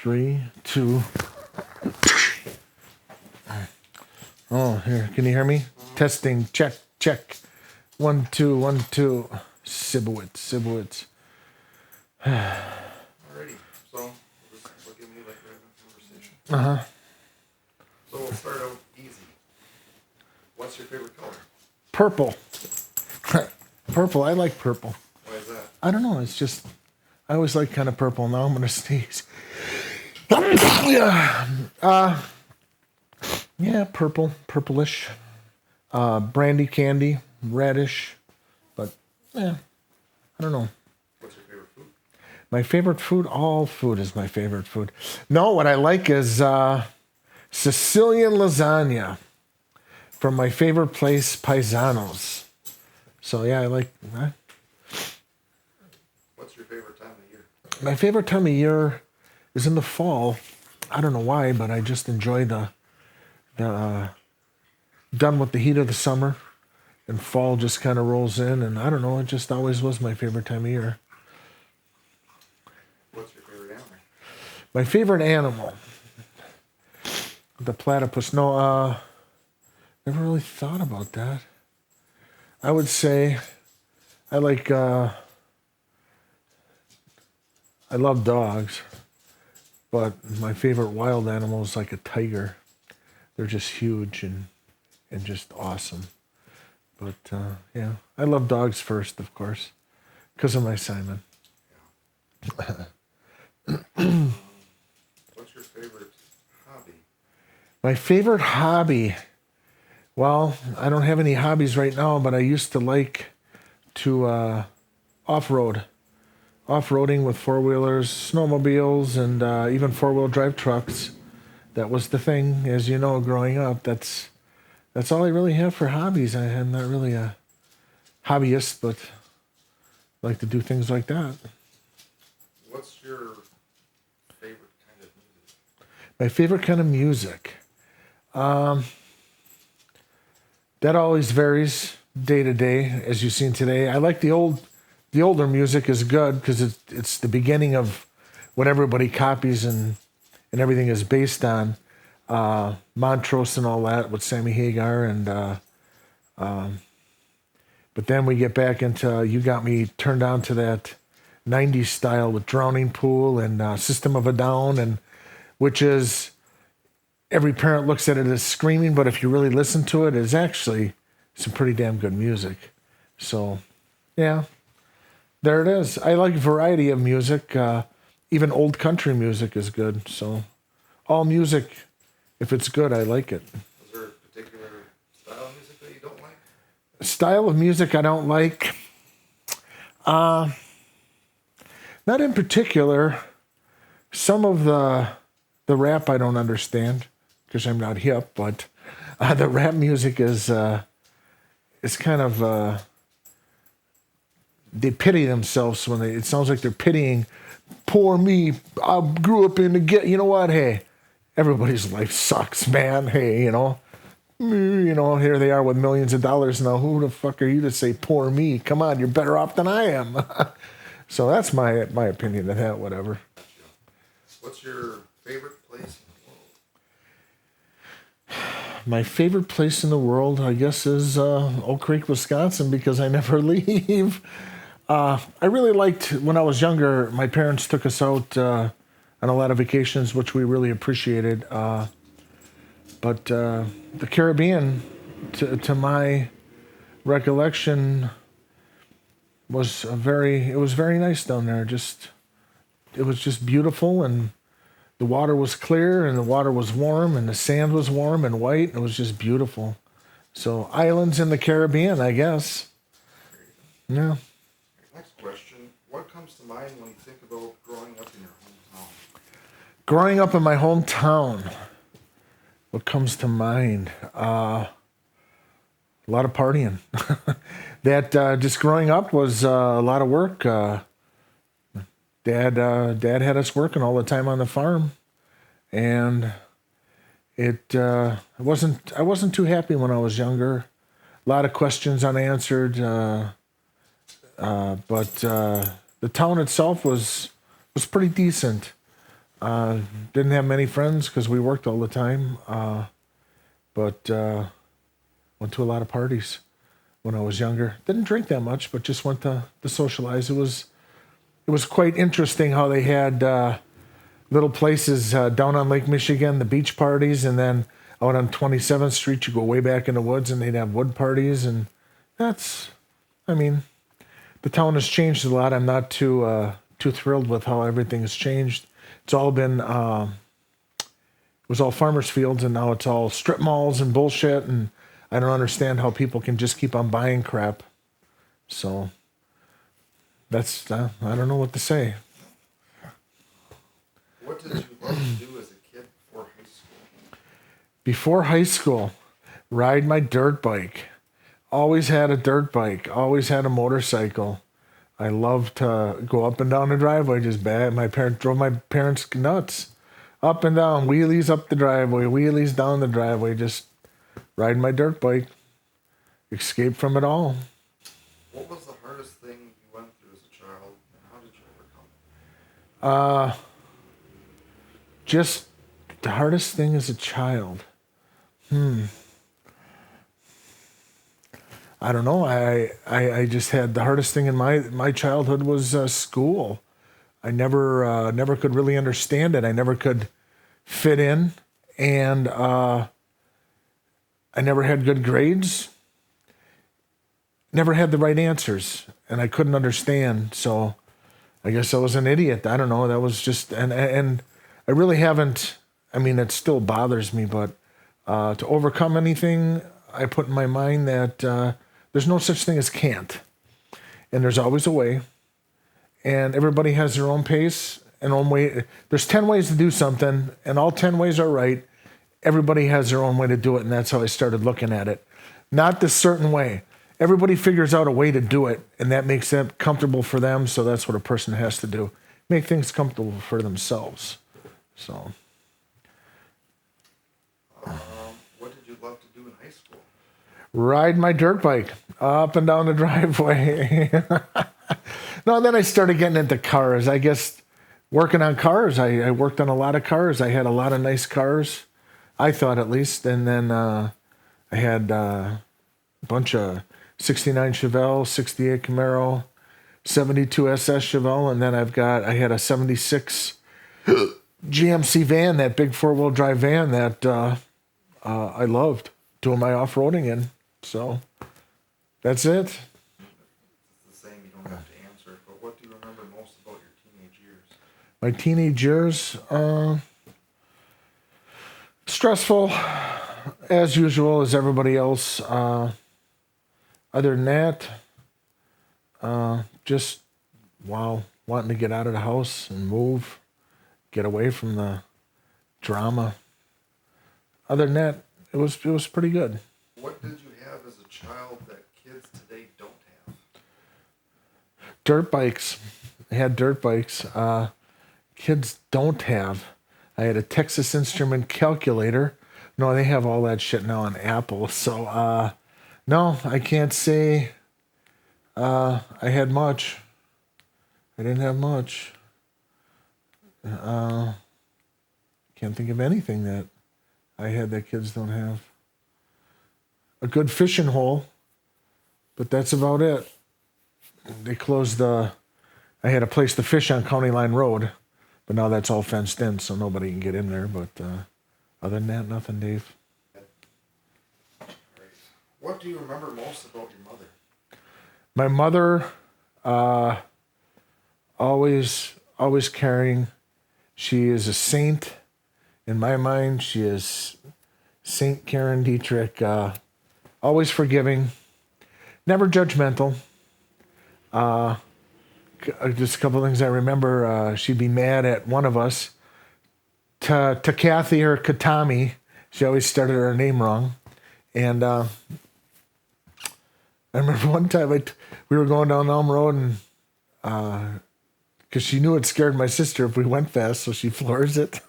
3, 2. Oh, here. Can you hear me? Testing. Check. Check. 1, 2, 1, 2. Sibowitz. Alrighty. So we'll give me like random conversation. So we'll start out easy. What's your favorite color? Purple. Purple. I like purple. Why is that? I don't know. It's just, I always like kind of purple. Now I'm going to sneeze. Yeah, purple, purplish, brandy candy, reddish, but yeah, I don't know. What's your favorite food? My favorite food, all food is my favorite food. No, what I like is Sicilian lasagna from my favorite place, Paisano's. So yeah, I like that. What's your favorite time of year? My favorite time of year is in the fall. I don't know why, but I just enjoy the done with the heat of the summer, and fall just kind of rolls in, and I don't know, it just always was my favorite time of year. What's your favorite animal? My favorite animal, the platypus. No, never really thought about that. I would say I like, I love dogs, but my favorite wild animal is like a tiger. They're just huge and just awesome. But yeah, I love dogs first, of course, because of my Simon. What's your favorite hobby? My favorite hobby. Well, I don't have any hobbies right now, but I used to like to off-road. Off-roading with four-wheelers, snowmobiles, and even four-wheel drive trucks. That was the thing, as you know, growing up. That's all I really have for hobbies. I'm not really a hobbyist, but I like to do things like that. What's your favorite kind of music? My favorite kind of music. That always varies day to day, as you've seen today. I like the older music is good because it's the beginning of what everybody copies and everything is based on. Montrose and all that with Sammy Hagar, and but then we get back into You Got Me Turned On to that 90s style with Drowning Pool and System of a Down, and which is, every parent looks at it as screaming, but if you really listen to it, it's actually some pretty damn good music. So yeah, there it is. I like variety of music. Even old country music is good. So all music, if it's good, I like it. Is there a particular style of music that you don't like? Style of music I don't like? Not in particular. Some of the rap I don't understand because I'm not hip, but the rap music is kind of they pity themselves when it sounds like they're pitying, poor me, I grew up in the you know what, hey, everybody's life sucks, man. Hey, here they are with millions of dollars now. Who the fuck are you to say poor me? Come on, you're better off than I am. So that's my opinion of that, whatever. What's your favorite place in the world? My favorite place in the world, I guess, is Oak Creek, Wisconsin, because I never leave. I really liked, when I was younger, my parents took us out on a lot of vacations, which we really appreciated. But the Caribbean, to my recollection, was it was very nice down there. It was just beautiful, and the water was clear, and the water was warm, and the sand was warm and white, and it was just beautiful. So islands in the Caribbean, I guess. Yeah. Next question. What comes to mind when you think about growing up in your hometown? Growing up in my hometown, what comes to mind? A lot of partying. That just growing up was a lot of work. Dad had us working all the time on the farm, and I wasn't too happy when I was younger. A lot of questions unanswered, but the town itself was pretty decent. Didn't have many friends because we worked all the time, but went to a lot of parties when I was younger. Didn't drink that much, but just went to socialize. It was quite interesting how they had little places down on Lake Michigan, the beach parties, and then out on 27th Street, you go way back in the woods, and they'd have wood parties, and that's, I mean, the town has changed a lot. I'm not too thrilled with how everything has changed. It's all been it was all farmers fields, and now it's all strip malls and bullshit, and I don't understand how people can just keep on buying crap. So that's I don't know what to say. What did you love to do as a kid before high school? Before high school, ride my dirt bike. Always had a dirt bike. Always had a motorcycle. I loved to go up and down the driveway. Just bad. My parents drove my parents nuts. Up and down, wheelies up the driveway, wheelies down the driveway. Just ride my dirt bike. Escape from it all. What was the hardest thing you went through as a child, and how did you overcome it? Just the hardest thing as a child. I don't know. I just had the hardest thing in my childhood was school. I never could really understand it. I never could fit in, and I never had good grades. Never had the right answers, and I couldn't understand. So I guess I was an idiot. I don't know. That was just and I really haven't. I mean, it still bothers me, but to overcome anything, I put in my mind that there's no such thing as can't, and there's always a way, and everybody has their own pace and own way. There's 10 ways to do something, and all 10 ways are right. Everybody has their own way to do it, and that's how I started looking at it. Not this certain way. Everybody figures out a way to do it, and that makes it comfortable for them, so that's what a person has to do. Make things comfortable for themselves. So. What did you love to do in high school? Ride my dirt bike up and down the driveway. No, then I started getting into cars. I guess working on cars. I worked on a lot of cars. I had a lot of nice cars, I thought at least. And then I had a bunch of 69 Chevelle, 68 Camaro, 72 SS Chevelle, and then I had a 76 GMC van, that big 4-wheel drive van that I loved doing my off-roading in. So that's it. It's the same, you don't have to answer it, but what do you remember most about your teenage years? My teenage years, stressful, as usual, as everybody else. Other than that, just, wanting to get out of the house and move, get away from the drama. Other than that, it was pretty good. What did you have as a child that kids today don't have? Dirt bikes. I had dirt bikes. Kids don't have. I had a Texas Instrument calculator. No, they have all that shit now on Apple. So, no, I can't say I had much. I didn't have much. Can't think of anything that I had that kids don't have. A good fishing hole, but that's about it. They closed I had a place to fish on County Line Road, but now that's all fenced in, so nobody can get in there. But other than that, nothing, Dave. What do you remember most about your mother? My mother, always caring. She is a saint. In my mind, she is Saint Karen Dittrich. Always forgiving, never judgmental. Just a couple of things I remember. She'd be mad at one of us. To Kathy or Katami, she always started her name wrong. And I remember one time we were going down Elm Road, and because she knew it scared my sister if we went fast, so she floors it.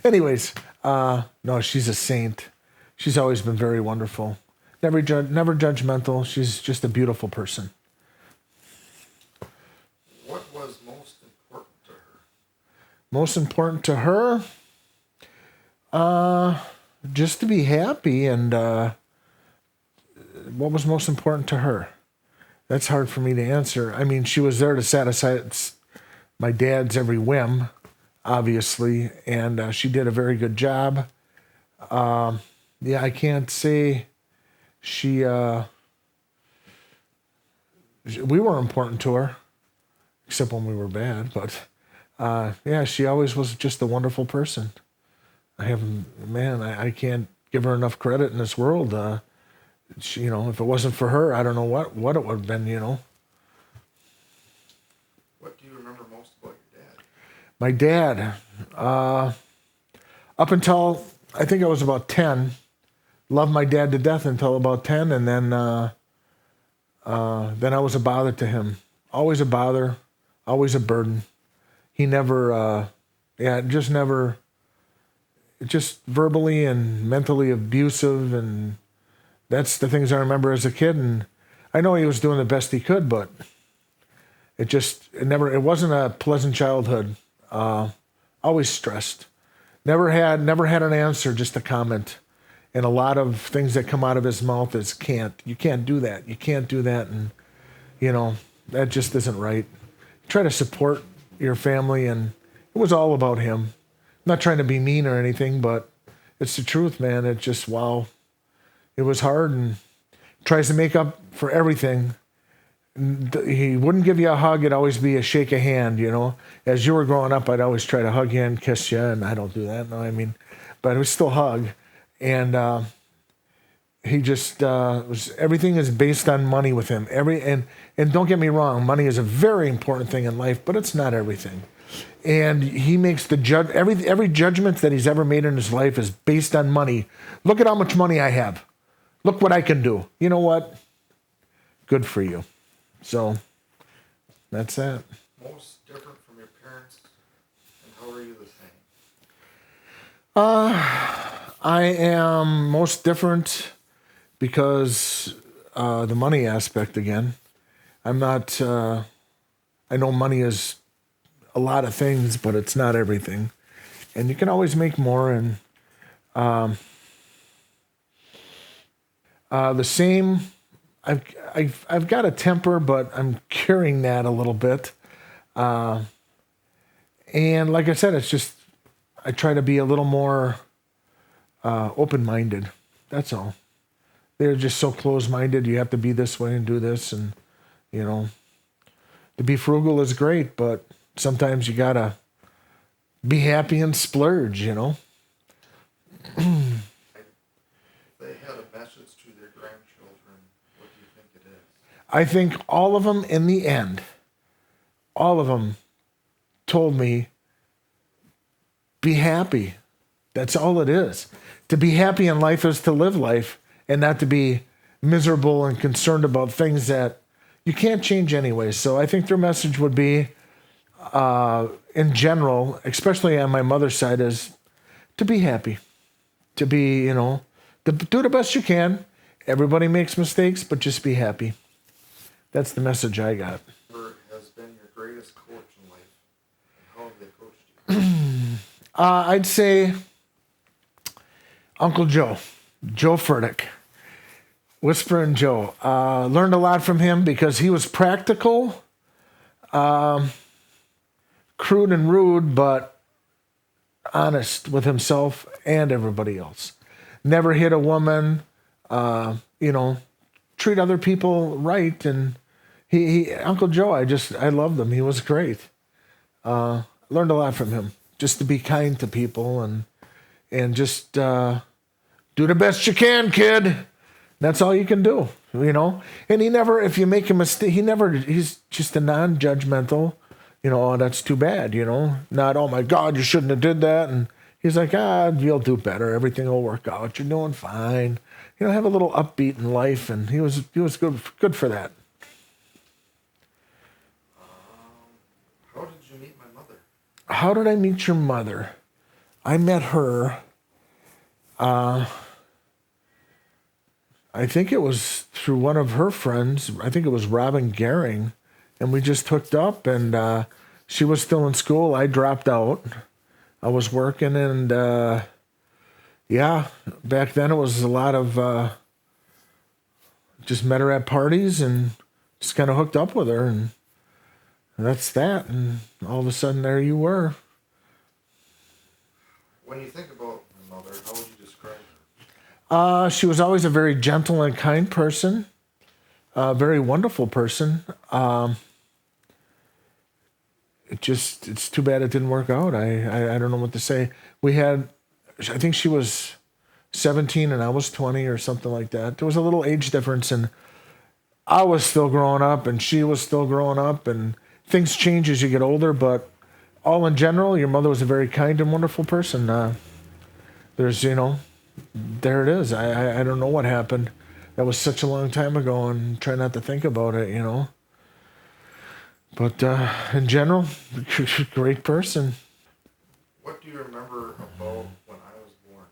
Anyways, no, she's a saint. She's always been very wonderful. Never judgmental. She's just a beautiful person. What was most important to her? Most important to her, just to be happy. And what was most important to her? That's hard for me to answer. I mean, she was there to satisfy my dad's every whim, obviously, and she did a very good job. Yeah, I can't say she. We were important to her, except when we were bad. But yeah, she always was just a wonderful person. I can't give her enough credit in this world. She, if it wasn't for her, I don't know what it would have been. What do you remember most about your dad? My dad, up until I think I was about 10, loved my dad to death until about 10, and then I was a bother to him. Always a bother, always a burden. He never, just verbally and mentally abusive, and that's the things I remember as a kid. And I know he was doing the best he could, but it wasn't a pleasant childhood. Always stressed. Never had an answer, just a comment. And a lot of things that come out of his mouth is you can't do that. You can't do that. And, that just isn't right. Try to support your family, and it was all about him. I'm not trying to be mean or anything, but it's the truth, man. It just, wow. It was hard, and tries to make up for everything. He wouldn't give you a hug. It'd always be a shake of hand, As you were growing up, I'd always try to hug you and kiss you, and I don't do that. No, but it was still hug. And he just everything is based on money with him. And don't get me wrong, money is a very important thing in life, but it's not everything. And he makes every judgment that he's ever made in his life is based on money. Look at how much money I have. Look what I can do. You know what? Good for you. So that's that. Most different from your parents, and how are you the same? I am most different because the money aspect again. I'm not. I know money is a lot of things, but it's not everything, and you can always make more. And the same. I've got a temper, but I'm curing that a little bit. And like I said, it's just I try to be a little more open-minded. That's all. They're just so close-minded. You have to be this way and do this, and to be frugal is great, but sometimes you gotta be happy and splurge. They had a message to their grandchildren. What do you think it is? I think all of them, in the end, all of them told me, be happy. That's all it is. To be happy in life is to live life and not to be miserable and concerned about things that you can't change anyway. So I think their message would be, in general, especially on my mother's side, is to be happy. To be, to do the best you can. Everybody makes mistakes, but just be happy. That's the message I got. Who has been your greatest coach in life? And how have they coached you? I'd say Uncle Joe Furtick, Whispering Joe. Learned a lot from him because he was practical, crude and rude, but honest with himself and everybody else. Never hit a woman, treat other people right. And he Uncle Joe, I loved him. He was great. Learned a lot from him. Just to be kind to people and just do the best you can, kid. That's all you can do, And he never, if you make a mistake, he's just a non-judgmental, oh, that's too bad, Not, oh my God, you shouldn't have did that. And he's like, you'll do better. Everything will work out. You're doing fine. Have a little upbeat in life. And he was good for that. How did you meet my mother? How did I meet your mother? I met her, I think it was through one of her friends. I think it was Robin Gehring, and we just hooked up, and She was still in school. I dropped out. I was working, and yeah, back then it was a lot of just met her at parties and just kind of hooked up with her, and that's that. And all of a sudden, there you were. When you think about your mother, how would you describe her? She was always a very gentle and kind person, a very wonderful person. It's too bad it didn't work out. I don't know what to say. I think she was 17 and I was 20 or something like that. There was a little age difference, and I was still growing up and she was still growing up, and things change as you get older, but all in general, your mother was a very kind and wonderful person. There's, there it is. I don't know what happened. That was such a long time ago, and try not to think about it. But in general, great person. What do you remember about when I was born?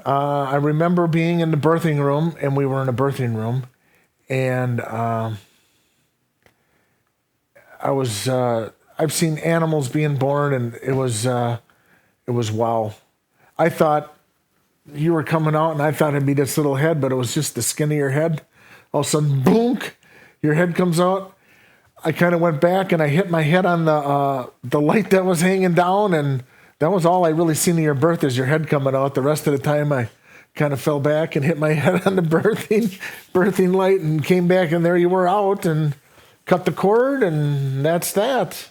I remember being in the birthing room, and we were in a birthing room, and I've seen animals being born, and it was wow. I thought you were coming out, and I thought it'd be this little head, but it was just the skin of your head. All of a sudden, boom, your head comes out. I kind of went back and I hit my head on the light that was hanging down, and that was all I really seen of your birth, is your head coming out. The rest of the time I kind of fell back and hit my head on the birthing light, and came back, and there you were out, and cut the cord, and that's that.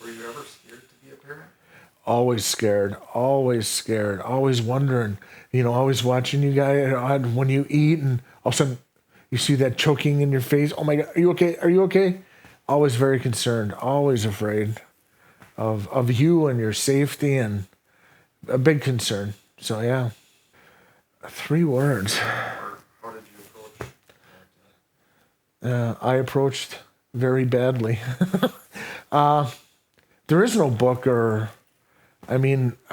Were you ever scared to be a parent? Always scared, always wondering, always watching you guys when you eat, and all of a sudden you see that choking in your face. Oh my God, are you okay? Are you okay? Always very concerned, always afraid of you and your safety, and a big concern. So yeah, 3 words. How did you approach? I approached very badly. There is no book, I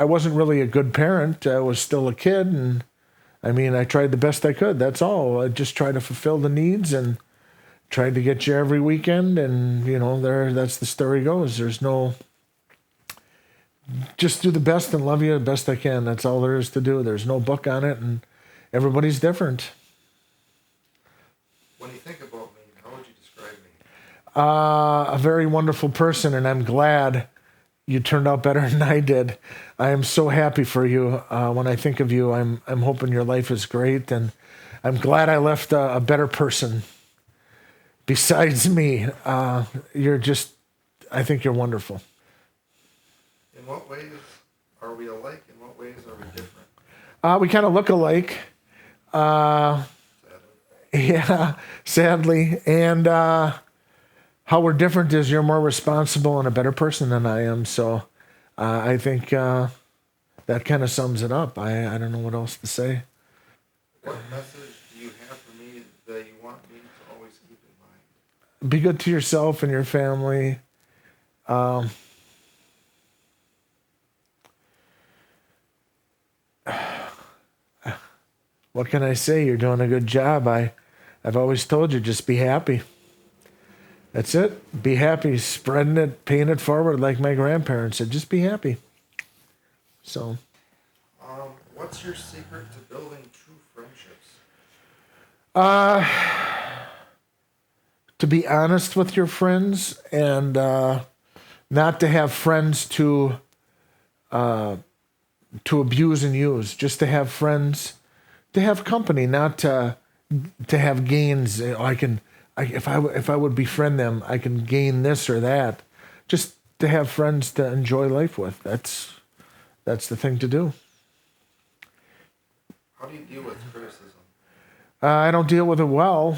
wasn't really a good parent. I was still a kid, and I tried the best I could. That's all. I just tried to fulfill the needs and tried to get you every weekend. And, that's the story goes. There's no, just do the best and love you the best I can. That's all there is to do. There's no book on it, and everybody's different. When you think about me, how would you describe me? A very wonderful person, and I'm glad you turned out better than I did. I am so happy for you. When I think of you, I'm hoping your life is great, and I'm glad I left a better person besides me. I think you're wonderful. In what ways are we alike? In what ways are we different? We kind of look alike. Sadly. Yeah, sadly. And how we're different is you're more responsible and a better person than I am. So I think that kind of sums it up. I don't know what else to say. What message do you have for me that you want me to always keep in mind? Be good to yourself and your family. What can I say? You're doing a good job. I've always told you, just be happy. That's it. Be happy, spreading it, paying it forward like my grandparents said. Just be happy. So. What's your secret to building true friendships? To be honest with your friends, and not to have friends to abuse and use. Just to have friends, to have company, not to have gains. If I would befriend them, I can gain this or that. Just to have friends to enjoy life with. That's the thing to do. How do you deal with criticism? I don't deal with it well,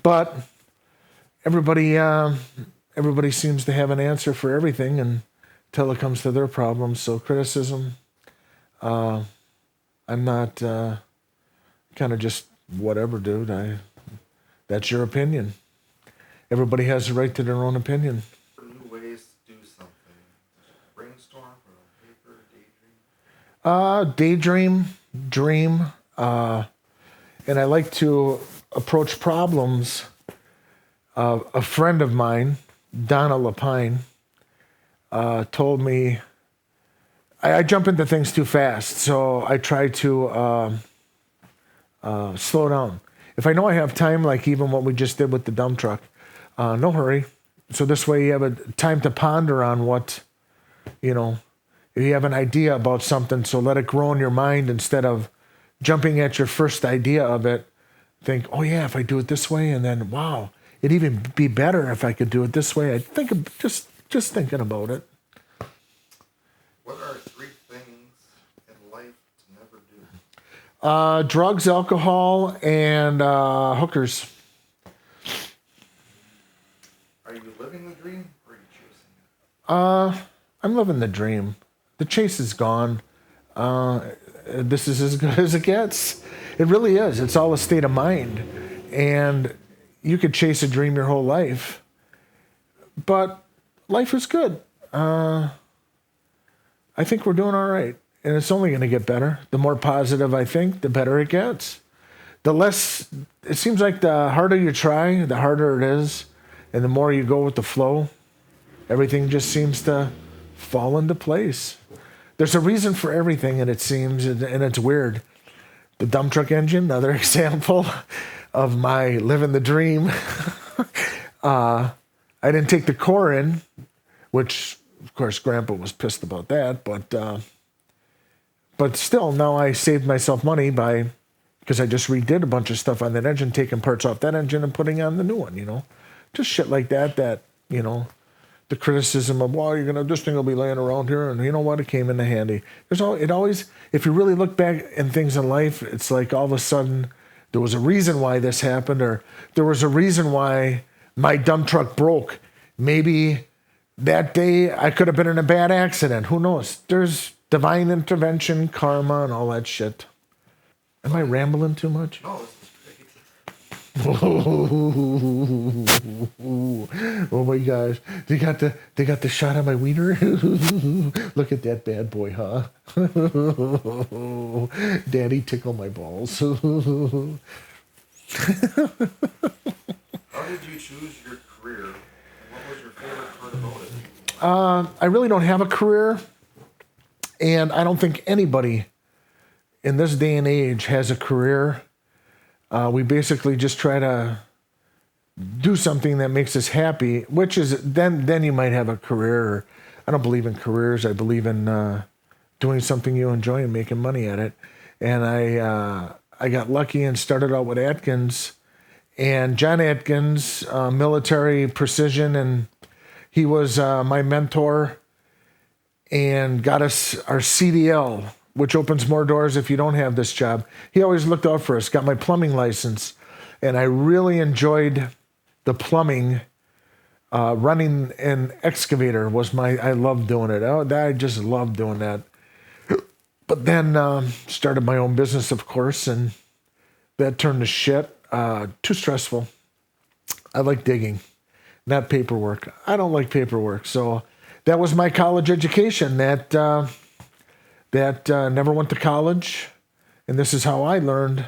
but everybody seems to have an answer for everything, and until it comes to their problems. So criticism, I'm not kind of just whatever, dude. That's your opinion. Everybody has the right to their own opinion. New ways to do something. Brainstorm, put on paper, daydream. Dream, and I like to approach problems. A friend of mine Donna Lapine, told me I jump into things too fast, so I try to slow down. If I know I have time, like even what we just did with the dump truck, no hurry. So this way you have a time to ponder on what, you know, if you have an idea about something, so let it grow in your mind instead of jumping at your first idea of it. Think, oh yeah, if I do it this way, and then wow, it'd even be better if I could do it this way. I think of just thinking about it. What are 3 things in life to never do? Drugs, alcohol, and hookers. Are you living the dream or are you chasing it? I'm living the dream. The chase is gone. This is as good as it gets. It really is. It's all a state of mind. And you could chase a dream your whole life. But life is good. I think we're doing all right. And it's only going to get better. The more positive I think, the better it gets. The less, it seems like the harder you try, the harder it is. And the more you go with the flow, everything just seems to fall into place. There's a reason for everything, and it seems, and it's weird. The dump truck engine, another example of my living the dream. I didn't take the core in, which, of course, Grandpa was pissed about that. But still, now I saved myself money because I just redid a bunch of stuff on that engine, taking parts off that engine and putting on the new one. Just shit like that. The criticism of, well, this thing will be laying around here, and you know what, it came in handy. It always, if you really look back in things in life, it's like all of a sudden there was a reason why this happened, or there was a reason why my dump truck broke. Maybe that day I could have been in a bad accident. Who knows? There's divine intervention, karma, and all that shit. Am I rambling too much? No, this is great. Oh my gosh. They got the shot on my wiener. Look at that bad boy, huh? Daddy tickle my balls. How did you choose your career? And what was your favorite part about it? I really don't have a career, and I don't think anybody in this day and age has a career. We basically just try to do something that makes us happy, which is then you might have a career. I don't believe in careers. I believe in doing something you enjoy and making money at it. And I got lucky and started out with Atkins, and John Atkins, military precision, and he was my mentor and got us our CDL, which opens more doors if you don't have this job. He always looked out for us, got my plumbing license, and I really enjoyed the plumbing. Running an excavator was I loved doing it. I just loved doing that. But then started my own business, of course, and that turned to shit. Too stressful. I like digging, not paperwork. I don't like paperwork. So that was my college education. That never went to college, and this is how I learned.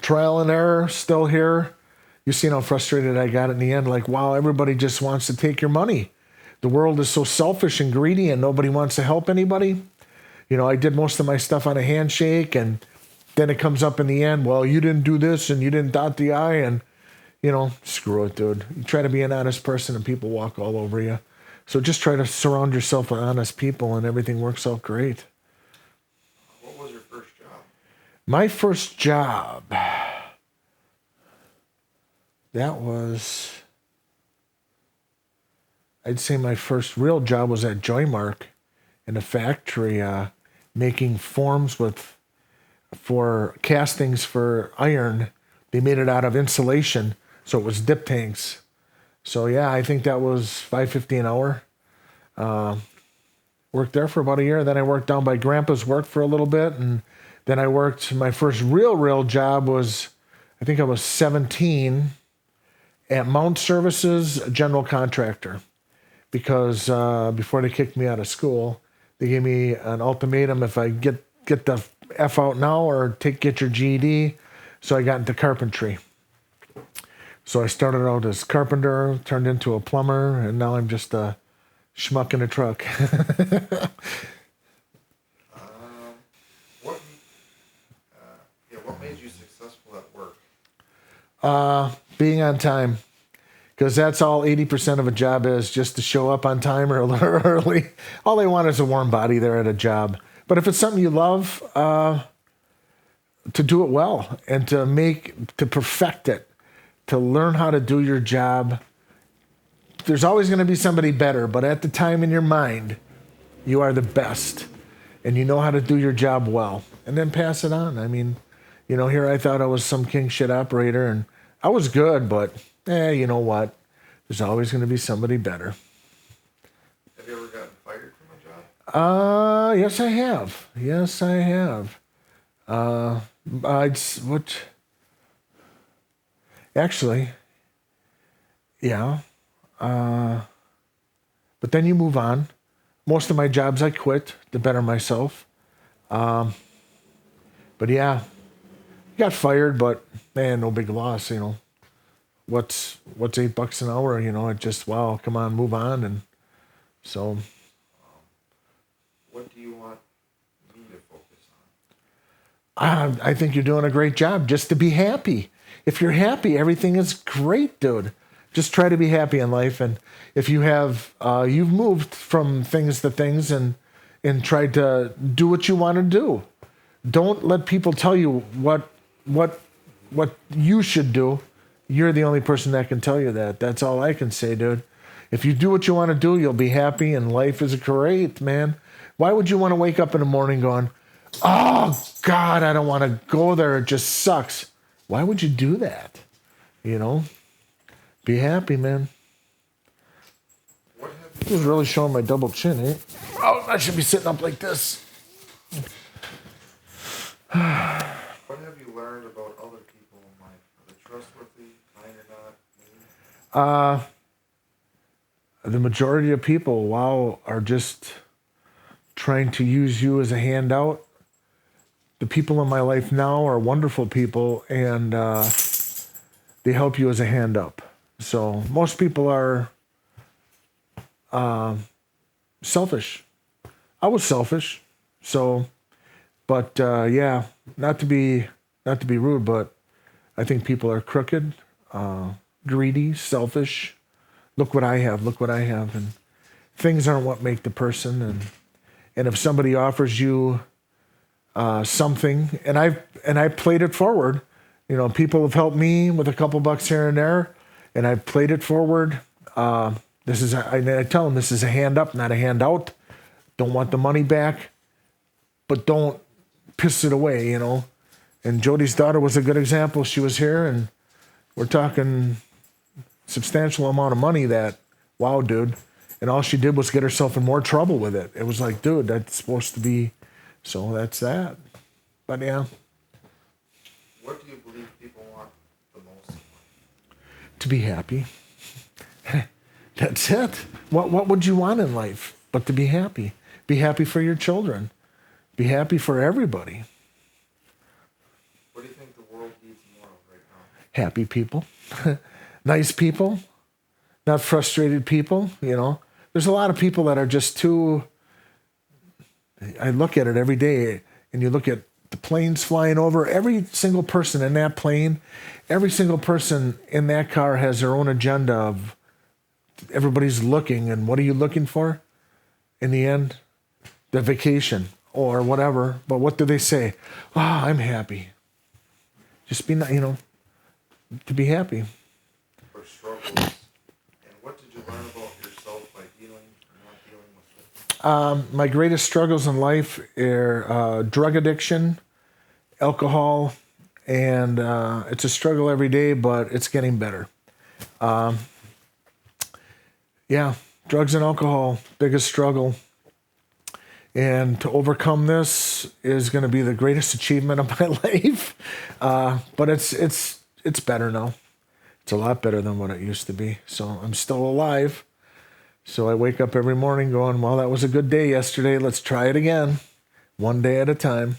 Trial and error, still here. You seen how frustrated I got in the end. Like, wow, everybody just wants to take your money. The world is so selfish and greedy, and nobody wants to help anybody. I did most of my stuff on a handshake, and then it comes up in the end, well, you didn't do this, and you didn't dot the I, and, screw it, dude. You try to be an honest person, and people walk all over you. So just try to surround yourself with honest people, and everything works out great. What was your first job? My first job, that was, I'd say my first real job was at Joymark in a factory making forms for castings for iron. They made it out of insulation, so it was dip tanks. So yeah, I think that was $5.50 an hour. Worked there for about a year. Then I worked down by Grandpa's work for a little bit, and then I worked. My first real job was, I think I was 17, at Mount Services, a general contractor, because before they kicked me out of school, they gave me an ultimatum: if I get the F out now or get your GED. So I got into carpentry. So I started out as carpenter, turned into a plumber, and now I'm just a schmuck in a truck. What, what made you successful at work? Being on time. Because that's all 80% of a job is, just to show up on time or a little early. All they want is a warm body there at a job. But if it's something you love, to do it well and to perfect it, to learn how to do your job. There's always going to be somebody better, but at the time in your mind, you are the best and you know how to do your job well, and then pass it on. I mean, here I thought I was some king shit operator and I was good, but you know what? There's always going to be somebody better. Have you ever gotten fired from a job? Yes, I have. Yes, I have. Actually, yeah. But then you move on. Most of my jobs I quit to better myself. But yeah, got fired, but man, no big loss, What's $8 an hour, it just, wow, come on, move on. And so. What do you want me to focus on? I think you're doing a great job just to be happy. If you're happy, everything is great, dude. Just try to be happy in life. And if you have, you've moved from things to things and tried to do what you want to do. Don't let people tell you what you should do. You're the only person that can tell you that. That's all I can say, dude. If you do what you want to do, you'll be happy and life is great, man. Why would you want to wake up in the morning going, oh, God, I don't want to go there. It just sucks. Why would you do that? Be happy, man. This is really showing my double chin, eh? Oh, I should be sitting up like this. What have you learned about other people in life? Are they trustworthy, kind or not? The majority of people, are just trying to use you as a handout. The people in my life now are wonderful people, and they help you as a hand up. So most people are selfish. I was selfish. So, but yeah, not to be rude, but I think people are crooked, greedy, selfish. Look what I have. Look what I have. And things aren't what make the person. And if somebody offers you something, and I played it forward. People have helped me with a couple bucks here and there, and I've played it forward. I tell them this is a hand up, not a handout. Don't want the money back, but don't piss it away, And Jody's daughter was a good example. She was here, and we're talking substantial amount of money that, wow, dude. And all she did was get herself in more trouble with it. It was like, dude, that's supposed to be, so that's that. But yeah. What do you believe people want the most in life? To be happy. That's it. What would you want in life but to be happy? Be happy for your children. Be happy for everybody. What do you think the world needs more of right now? Happy people. Nice people. Not frustrated people, There's a lot of people that are just too... I look at it every day, and you look at the planes flying over. Every single person in that plane, every single person in that car has their own agenda of everybody's looking, and what are you looking for? In the end, the vacation or whatever. But what do they say? Oh, I'm happy. Just be, to be happy. Or struggles. And what did you learn about yourself by dealing or not dealing with it? My greatest struggles in life are drug addiction, alcohol, and it's a struggle every day, but it's getting better. Yeah, drugs and alcohol, biggest struggle. And to overcome this is going to be the greatest achievement of my life. But it's better now. It's a lot better than what it used to be. So I'm still alive. So I wake up every morning going, well, that was a good day yesterday. Let's try it again. One day at a time.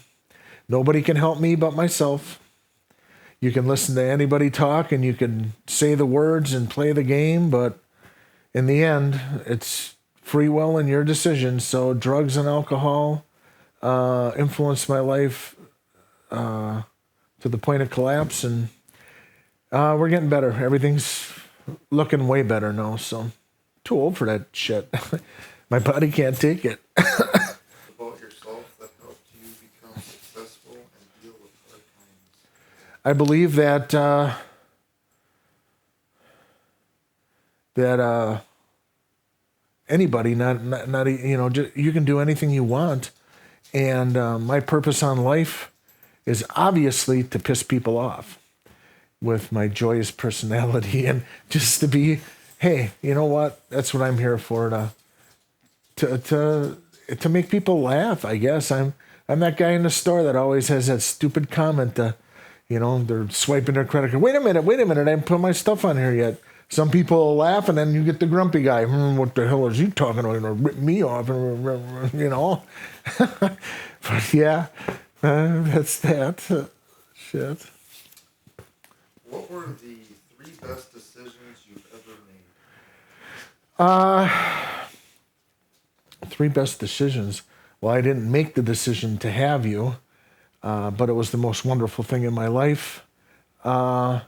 Nobody can help me but myself. you can listen to anybody talk and you can say the words and play the game, but in the end, it's free will and your decision. So drugs and alcohol influenced my life to the point of collapse, and we're getting better. Everything's looking way better now, so too old for that shit. My body can't take it. About yourself that helped you become successful and deal with hard times. I believe that anybody, not you can do anything you want, and my purpose on life is obviously to piss people off with my joyous personality and just to be, hey, you know what? That's what I'm here for, to make people laugh. I guess I'm that guy in the store that always has that stupid comment. They're swiping their credit card. Wait a minute, I haven't put my stuff on here yet. Some people laugh, and then you get the grumpy guy. What the hell is he talking about? Rip me off, But yeah, that's that. Shit. What were the 3 best decisions you've ever made? 3 best decisions. Well, I didn't make the decision to have you, but it was the most wonderful thing in my life. To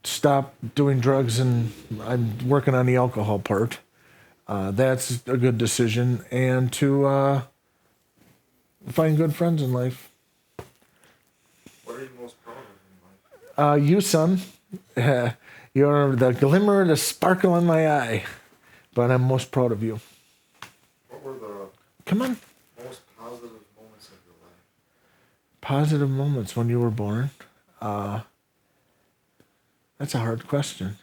stop doing drugs, and I'm working on the alcohol part. That's a good decision. And to find good friends in life. What are you most proud of in life? You, son. You're the glimmer, the sparkle in my eye. But I'm most proud of you. What were the Come on. most positive moments of your life? Positive moments when you were born. That's a hard question.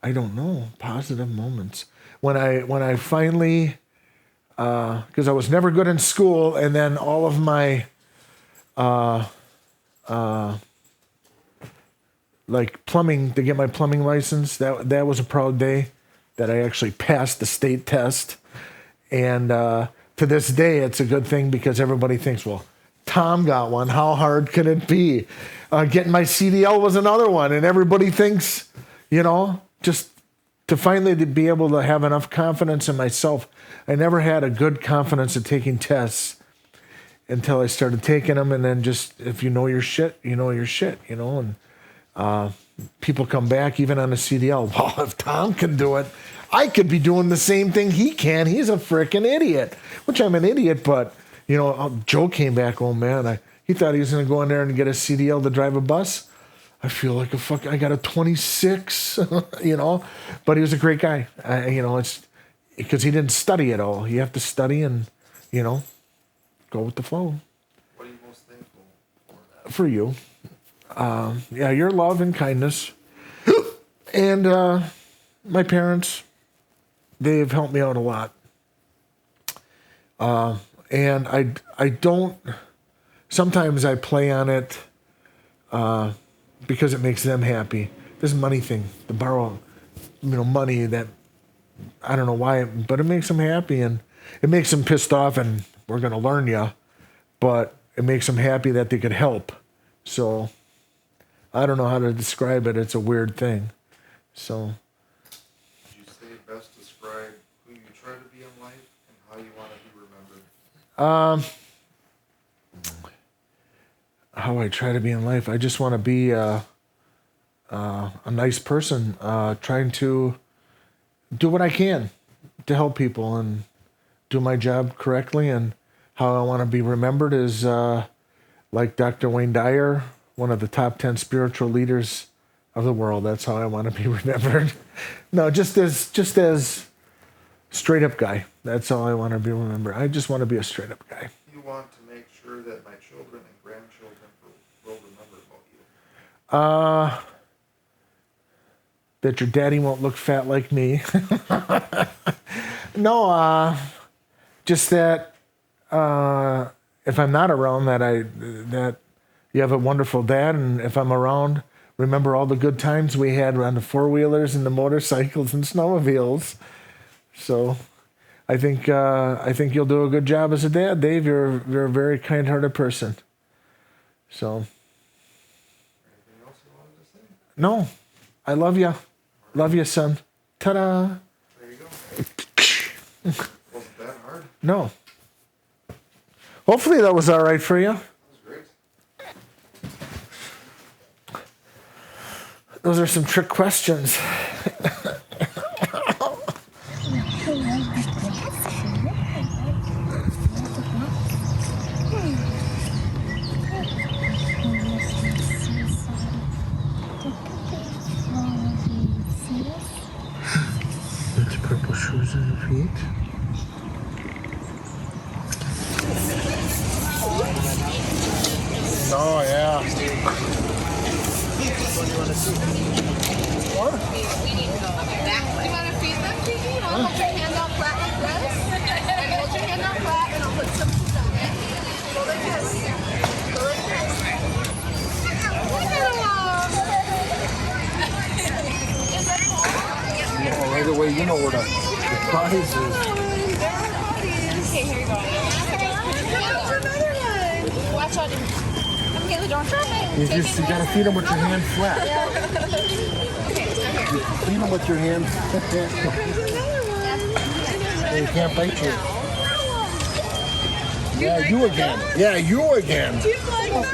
I don't know. Positive moments. When I finally, because I was never good in school, and then all of my, like plumbing, to get my plumbing license, that was a proud day that I actually passed the state test. And to this day, it's a good thing because everybody thinks, well, Tom got one. How hard could it be? Getting my CDL was another one. And everybody thinks, just to finally be able to have enough confidence in myself. I never had a good confidence at taking tests until I started taking them. And then just, if you know your shit, you know your shit, and people come back even on a CDL. Well, if Tom can do it, I could be doing the same thing he can. He's a freaking idiot, which I'm an idiot, but Joe came back. Oh man, he thought he was going to go in there and get a CDL to drive a bus. I feel like I got a 26, but he was a great guy. It's because he didn't study at all. You have to study and, go with the flow. What are you most thankful for? For you. Your love and kindness. And my parents, they've helped me out a lot. And I don't, sometimes I play on it because it makes them happy. This money thing, to borrow, money that, I don't know why, but it makes them happy, and it makes them pissed off, and we're going to learn you, but it makes them happy that they could help. So I don't know how to describe it. It's a weird thing. So. Would you say best describe who you try to be in life and how you want to be remembered? How I try to be in life. I just want to be a nice person, trying to do what I can to help people and do my job correctly. And how I want to be remembered is like Dr. Wayne Dyer, one of the top 10 spiritual leaders of the world. That's how I want to be remembered. No, just as straight up guy. That's how I want to be remembered. I just want to be a straight up guy. You want to make sure that my children and grandchildren will remember about you? That your daddy won't look fat like me. No, just that if I'm not around, that you have a wonderful dad, and if I'm around, remember all the good times we had on the 4-wheelers and the motorcycles and snowmobiles. So I think you'll do a good job as a dad, Dave. You're a very kind-hearted person. So No, I love you. Love you, son. Ta-da. There you go. Wasn't that hard? No. Hopefully that was all right for you. That was great. Those are some trick questions. It's purple shoes on your feet. Oh, yeah. What? You want to feed them, Kiki? Hold your hand out flat like this. And hold your hand out flat, and I'll put some food on it. Go like this. Go like this. Oh, right away, you know where the prize is. Okay, here you go. Another one. Watch out. Okay, don't drop it. You gotta feed them with your hand flat. Feed them with your hand. They can't bite you. Yeah, you again. Yeah, you again. Do you like them?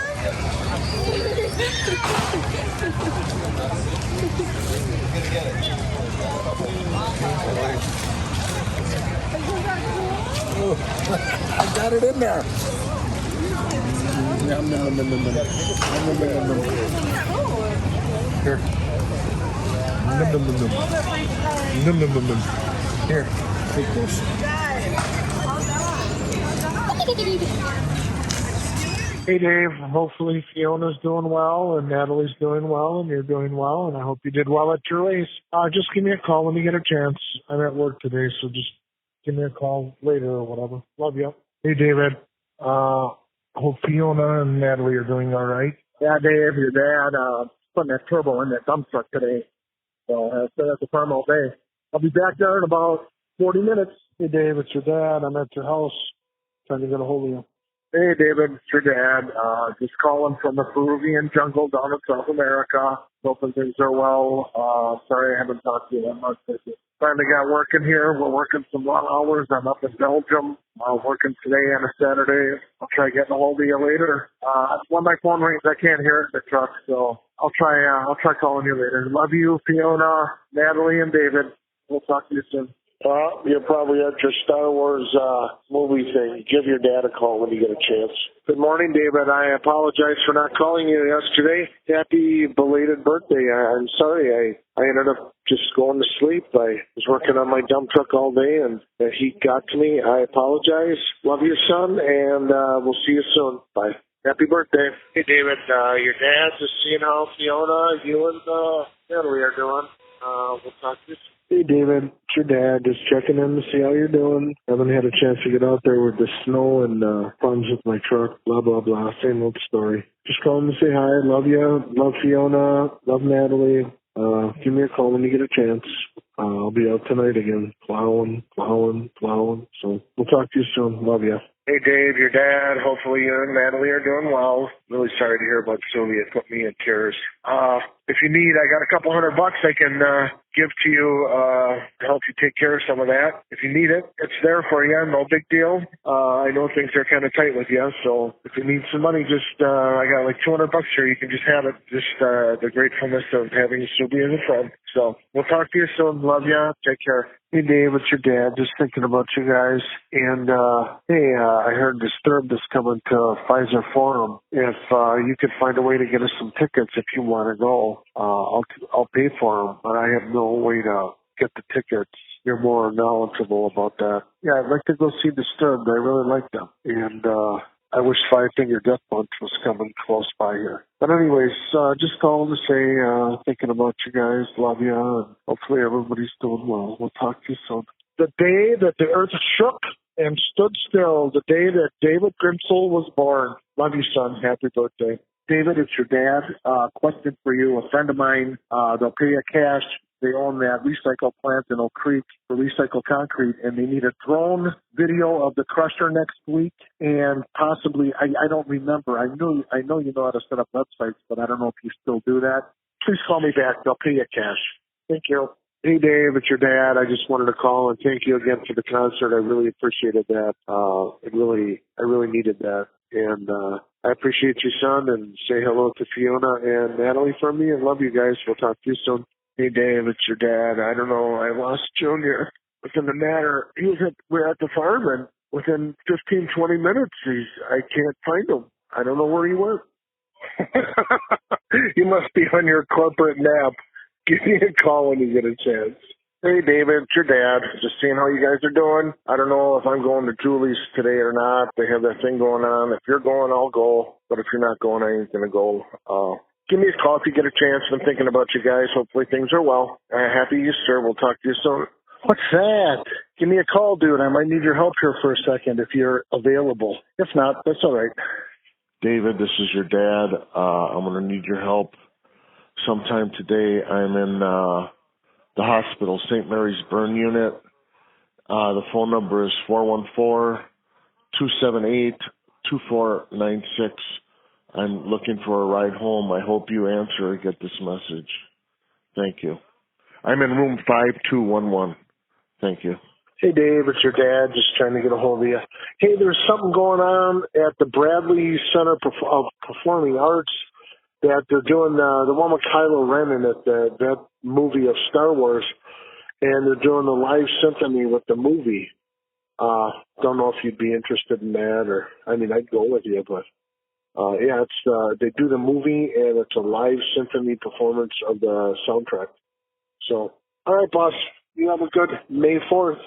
I got it in there. Yum, yum, yum, yum, yum. Yum, yum, yum, yum. Here. Yum, yum, yum, yum. Yum, yum, yum, yum. Here, take this. Hey Dave, hopefully Fiona's doing well and Natalie's doing well and you're doing well and I hope you did well at your race. Just give me a call when you get a chance. I'm at work today, so just give me a call later or whatever. Love you. Hey David, hope Fiona and Natalie are doing all right. Yeah, Dave, your dad putting that turbo in that dump truck today. So I stay at the farm all day. I'll be back there in about 40 minutes. Hey Dave, it's your dad. I'm at your house trying to get a hold of you. Hey, David, it's your dad. Just calling from the Peruvian jungle down in South America. Hoping things are well. Sorry I haven't talked to you that much. Finally got working here. We're working some long hours. I'm up in Belgium. Working today and a Saturday. I'll try getting a hold of you later. When my phone rings, I can't hear it in the truck, so I'll try calling you later. Love you, Fiona, Natalie, and David. We'll talk to you soon. Well, you're probably at your Star Wars movie thing. Give your dad a call when you get a chance. Good morning, David. I apologize for not calling you yesterday. Happy belated birthday. I'm sorry. I ended up just going to sleep. I was working on my dump truck all day, and the heat got to me. I apologize. Love you, son, and we'll see you soon. Bye. Happy birthday. Hey, David. Your dad's just seeing how Fiona, you, and Natalie are doing. We'll talk to you soon. Hey, David, it's your dad. Just checking in to see how you're doing. Haven't had a chance to get out there with the snow and problems with my truck. Blah, blah, blah. Same old story. Just calling to say hi. Love you. Love Fiona. Love Natalie. Give me a call when you get a chance. I'll be out tonight again. Plowing. So we'll talk to you soon. Love you. Hey, Dave, your dad. Hopefully you and Natalie are doing well. Really sorry to hear about Sylvia. It put me in tears. If you need, I got a couple $100 I can give to you to help you take care of some of that. If you need it, it's there for you. No big deal. I know things are kind of tight with you, so if you need some money, just I got like $200 here. You can just have it. Just the gratefulness of having Sylvia as a friend. So we'll talk to you soon. Love you. Take care. Hey, Dave, it's your dad. Just thinking about you guys. And, hey, I heard Disturbed is coming to Pfizer Forum. If you could find a way to get us some tickets if you want to go, I'll pay for them. But I have no way to get the tickets. You're more knowledgeable about that. Yeah, I'd like to go see Disturbed. I really like them. And I wish Five Finger Death Punch was coming close by here. But anyways, just calling to say, thinking about you guys, love you, and hopefully everybody's doing well. We'll talk to you soon. The day that the earth shook and stood still, the day that David Grimsel was born. Love you, son. Happy birthday. David, it's your dad. Question for you. A friend of mine, they'll pay you cash. They own that recycle plant in Oak Creek for recycled concrete, and they need a drone video of the crusher next week, and possibly, I don't remember. I know you know how to set up websites, but I don't know if you still do that. please call me back. I'll pay you cash. Thank you. Hey, Dave, it's your dad. I just wanted to call and thank you again for the concert. I really appreciated that. I really needed that. And I appreciate you, son, and say hello to Fiona and Natalie from me, and love you guys. We'll talk to you soon. Hey, Dave, it's your dad. I don't know. I lost Junior. Within the matter, we're at the farm, and within 15, 20 minutes, I can't find him. I don't know where he went. You must be on your corporate nap. Give me a call when you get a chance. Hey, David, it's your dad. Just seeing how you guys are doing. I don't know if I'm going to Julie's today or not. They have that thing going on. If you're going, I'll go. But if you're not going, I ain't going to go. Give me a call if you get a chance. I'm thinking about you guys. Hopefully things are well. Happy Easter. We'll talk to you soon. What's that? Give me a call, dude. I might need your help here for a second if you're available. If not, that's all right. David, this is your dad. I'm going to need your help. Sometime today, I'm in the hospital, St. Mary's Burn Unit. The phone number is 414-278-2496. I'm looking for a ride home. I hope you answer or get this message. Thank you. I'm in room 5211. Thank you. Hey, Dave, it's your dad. Just trying to get a hold of you. Hey, there's something going on at the Bradley Center of Performing Arts that they're doing the one with Kylo Ren in it, that movie of Star Wars, and they're doing the live symphony with the movie. Don't know if you'd be interested in that, or I'd go with you, but yeah, it's they do the movie and it's a live symphony performance of the soundtrack. So, all right, boss, you have a good May 4th.